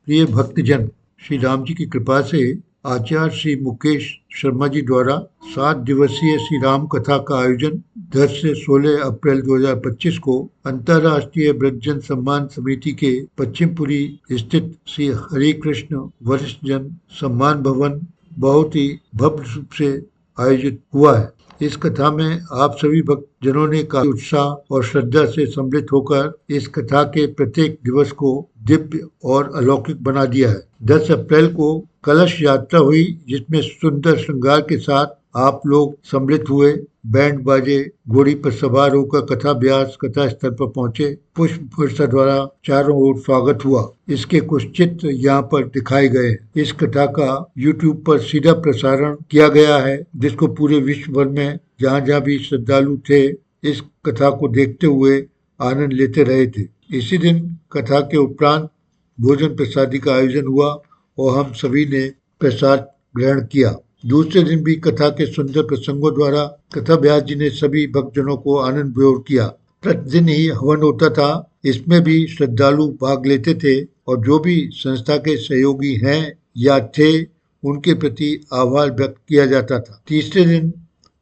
प्रिय भक्तजन, श्री राम जी की कृपा से आचार्य श्री मुकेश शर्मा जी द्वारा 7 दिवसीय श्री राम कथा का आयोजन 10 से 16 अप्रैल 2025 को अंतर्राष्ट्रीय वृद्धजन सम्मान समिति के पश्चिमपुरी स्थित श्री हरे कृष्ण वरिष्ठ जन सम्मान भवन बहुत ही भव्य रूप से आयोजित हुआ है। इस कथा में आप सभी भक्तजनों ने काफी उत्साह और श्रद्धा से सम्मिलित होकर इस कथा के प्रत्येक दिवस को दिव्य और अलौकिक बना दिया है। 10 अप्रैल को कलश यात्रा हुई, जिसमें सुंदर श्रृंगार के साथ आप लोग सम्मिलित हुए। बैंड बाजे घोड़ी पर सवार होकर कथा व्यास कथा स्थल पर पहुंचे। पुष्प वर्षा द्वारा चारों ओर स्वागत हुआ। इसके कुछ चित्र यहाँ पर दिखाए गए हैं। इस कथा का YouTube पर सीधा प्रसारण किया गया है, जिसको पूरे विश्व भर में जहाँ जहाँ भी श्रद्धालु थे इस कथा को देखते हुए आनंद लेते रहे थे। इसी दिन कथा के उपरांत भोजन प्रसादी का आयोजन हुआ और हम सभी ने प्रसाद ग्रहण किया। दूसरे दिन भी कथा के सुंदर प्रसंगों द्वारा कथा व्यास जी ने सभी भक्तजनों को आनंद विभोर किया। प्रतिदिन ही हवन होता था, इसमें भी श्रद्धालु भाग लेते थे और जो भी संस्था के सहयोगी हैं या थे उनके प्रति आभार व्यक्त किया जाता था। तीसरे दिन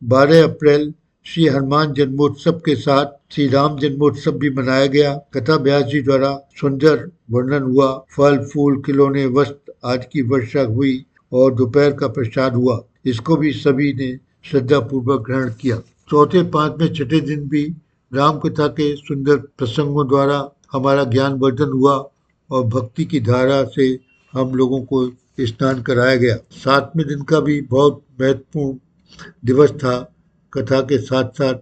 12 अप्रैल श्री हनुमान जन्मोत्सव के साथ श्री राम जन्मोत्सव भी मनाया गया। कथा व्यास जी द्वारा सुंदर वर्णन हुआ। फल फूल खिलौने वस्त्र आदि की वर्षा हुई और दोपहर का प्रसाद हुआ। इसको भी सभी ने श्रद्धा पूर्वक ग्रहण किया। चौथे पांचवें छठे दिन भी राम कथा के सुंदर प्रसंगों द्वारा हमारा ज्ञान वर्धन हुआ और भक्ति की धारा से हम लोगों को स्नान कराया गया। 7वें दिन का भी बहुत महत्वपूर्ण दिवस था। कथा के साथ साथ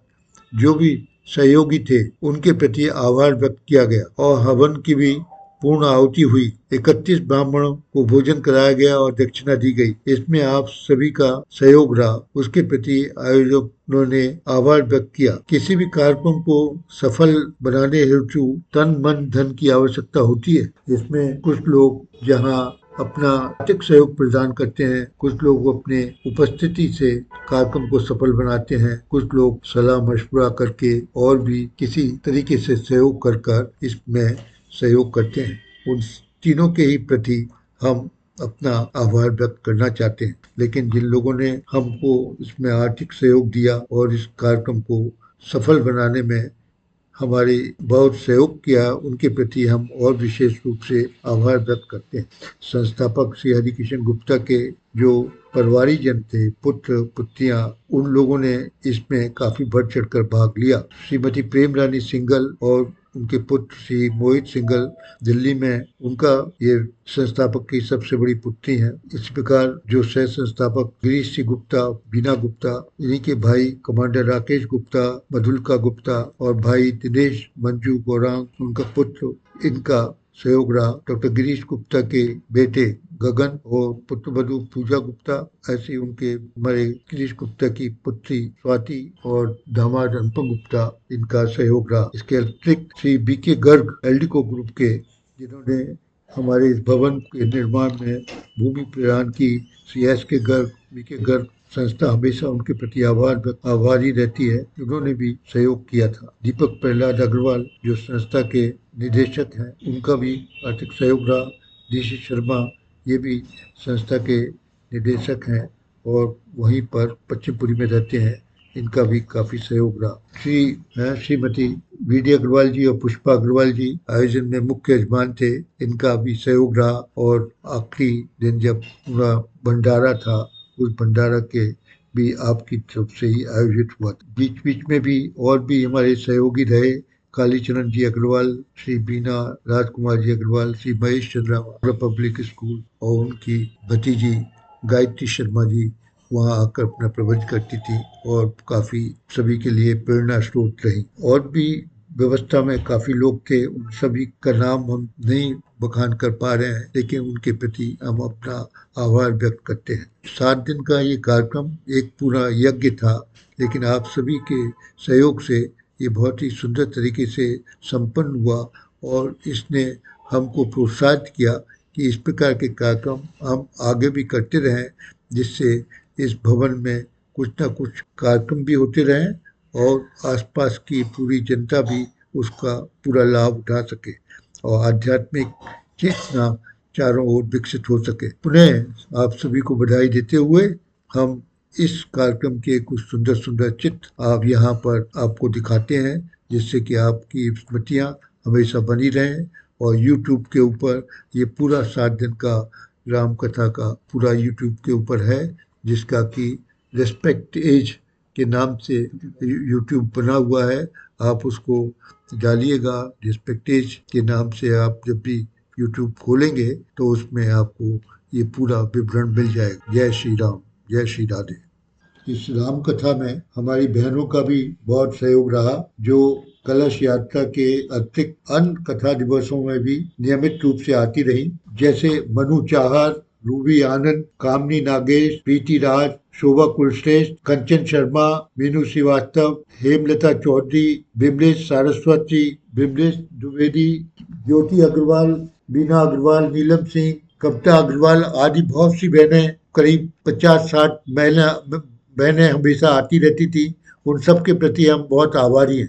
जो भी सहयोगी थे उनके प्रति आभार व्यक्त किया गया और हवन की भी पूर्ण आहुति हुई। 31 ब्राह्मणों को भोजन कराया गया और दक्षिणा दी गई। इसमें आप सभी का सहयोग रहा, उसके प्रति आयोजकों ने आभार व्यक्त किया। किसी भी कार्यक्रम को सफल बनाने हेतु तन मन धन की आवश्यकता होती है। इसमें कुछ लोग जहाँ अपना आर्थिक सहयोग प्रदान करते हैं, कुछ लोग अपने उपस्थिति से कार्यक्रम को सफल बनाते हैं, कुछ लोग सलाह मशवरा करके और भी किसी तरीके से सहयोग कर इसमें सहयोग करते हैं। उन तीनों के ही प्रति हम अपना आभार व्यक्त करना चाहते हैं। लेकिन जिन लोगों ने हमको इसमें आर्थिक सहयोग दिया और इस कार्यक्रम को सफल बनाने में हमारी बहुत सहयोग किया, उनके प्रति हम और विशेष रूप से आभार व्यक्त करते हैं। संस्थापक श्री हरिकिशन गुप्ता के जो परिवारीजन थे, पुत्र पुत्रियां, उन लोगों ने इसमें काफी बढ़ चढ़कर भाग लिया। श्रीमती प्रेम रानी सिंघल और उनके पुत्र श्री मोहित सिंघल दिल्ली में, उनका ये संस्थापक की सबसे बड़ी पुत्री हैं। इस प्रकार जो सह संस्थापक गिरीश सिंह गुप्ता, बीना गुप्ता, इन्हीं के भाई कमांडर राकेश गुप्ता, मधुलिका गुप्ता और भाई दिनेश मंजू गौरांग, उनका पुत्र, इनका सहयोग रहा। डॉक्टर गिरीश गुप्ता के बेटे गगन और पुत्रवधू पूजा गुप्ता, ऐसे उनके हमारे गिरीश गुप्ता की पुत्री स्वाति और दामाद अनुपम गुप्ता, इनका सहयोग रहा। इसके अतिरिक्त श्री बीके गर्ग एल्डिको ग्रुप के, जिन्होंने हमारे इस भवन के निर्माण में भूमि प्रदान की, श्री एस के गर्ग, बीके गर्ग संस्था हमेशा उनके प्रति आभारी रहती है। उन्होंने भी सहयोग किया था। दीपक प्रहलाद अग्रवाल जो संस्था के निदेशक हैं, उनका भी आर्थिक सहयोग रहा। डीसी शर्मा ये भी संस्था के निदेशक हैं और वहीं पर पश्चिमपुरी में रहते हैं, इनका भी काफी सहयोग रहा। श्रीमती वीडी अग्रवाल जी और पुष्पा अग्रवाल जी आयोजन में मुख्य यजमान थे, इनका भी सहयोग रहा। और आखिरी दिन जब पूरा भंडारा था, उस भंडारा के भी आपकी तरफ से ही आयोजित हुआ था। बीच बीच में भी और भी हमारे सहयोगी रहे। कालीचरण जी अग्रवाल, श्री बीना राजकुमार जी अग्रवाल, श्री महेश चंद्रा पब्लिक स्कूल और उनकी भतीजी गायत्री शर्मा जी वहाँ आकर अपना प्रवचन करती थी और काफी सभी के लिए प्रेरणा स्रोत रही। और भी व्यवस्था में काफी लोग थे, उन सभी का नाम हम नहीं बखान कर पा रहे हैं, लेकिन उनके प्रति हम अपना आभार व्यक्त करते हैं। 7 दिन का ये कार्यक्रम एक पूरा यज्ञ था, लेकिन आप सभी के सहयोग से ये बहुत ही सुंदर तरीके से संपन्न हुआ और इसने हमको प्रोत्साहित किया कि इस प्रकार के कार्यक्रम हम आगे भी करते रहें, जिससे इस भवन में कुछ ना कुछ कार्यक्रम भी होते रहें और आसपास की पूरी जनता भी उसका पूरा लाभ उठा सके और आध्यात्मिक चेतना चारों ओर विकसित हो सके। पुनः आप सभी को बधाई देते हुए हम इस कार्यक्रम के कुछ सुंदर सुंदर चित्र आप यहाँ पर आपको दिखाते हैं, जिससे कि आपकी स्मृतियाँ हमेशा बनी रहें। और YouTube के ऊपर ये पूरा 7 दिन का राम कथा का पूरा YouTube के ऊपर है, जिसका कि रेस्पेक्ट एज के नाम से YouTube बना हुआ है। आप उसको डालिएगा, रेस्पेक्ट एज के नाम से आप जब भी YouTube खोलेंगे तो उसमें आपको ये पूरा विवरण मिल जाएगा। जय श्री राम, जय श्री राधे। इस राम कथा में हमारी बहनों का भी बहुत सहयोग रहा, जो कलश यात्रा के अतिरिक्त अन्य कथा दिवसों में भी नियमित रूप से आती रही, जैसे मनु चाहर, रूबी आनंद, कामनी नागेश, प्रीति राज, शोभा कुलश्रेष्ठ, कंचन शर्मा, मीनू श्रीवास्तव, हेमलता चौधरी, बिमलेश सारस्वती, बिमलेश द्विवेदी, ज्योति अग्रवाल, बीना अग्रवाल, नीलम सिंह, कविता अग्रवाल आदि बहुत सी बहनें, करीब 50-60 महिला बहनें हमेशा आती रहती थी। उन सब के प्रति हम बहुत आभारी हैं।